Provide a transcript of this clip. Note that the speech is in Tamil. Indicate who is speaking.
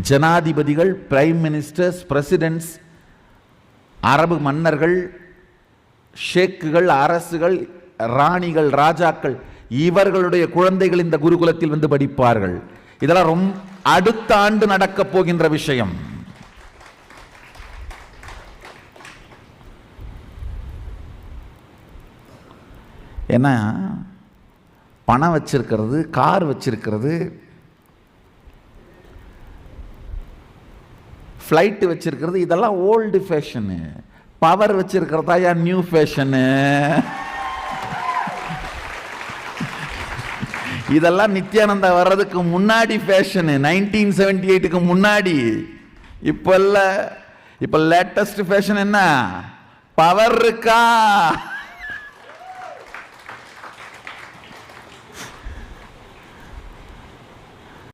Speaker 1: ஜனாதிபதிகள், பிரைம் மினிஸ்டர்ஸ், பிரசிடென்ட்ஸ், அரபு மன்னர்கள், ஷேக்குகள், அரசுகள், ராணிகள், ராஜாக்கள், இவர்களுடைய குழந்தைகள் இந்த குருகுலத்தில் வந்து படிப்பார்கள். இதெல்லாம் ரொம்ப அடுத்த ஆண்டு நடக்க போகின்ற விஷயம். ஏன்னா பணம் வச்சிருக்கிறது, கார் வச்சிருக்கிறது, ஃப்ளைட்டு வச்சிருக்கிறது, இதெல்லாம் ஓல்டு ஃபேஷனு. பவர் வச்சிருக்கிறதா யா நியூ ஃபேஷனு? இதெல்லாம் நித்யானந்தா வர்றதுக்கு முன்னாடி ஃபேஷனு, 1978க்கு முன்னாடி. இப்போ லேட்டஸ்ட் ஃபேஷன் என்ன? பவர் இருக்கா?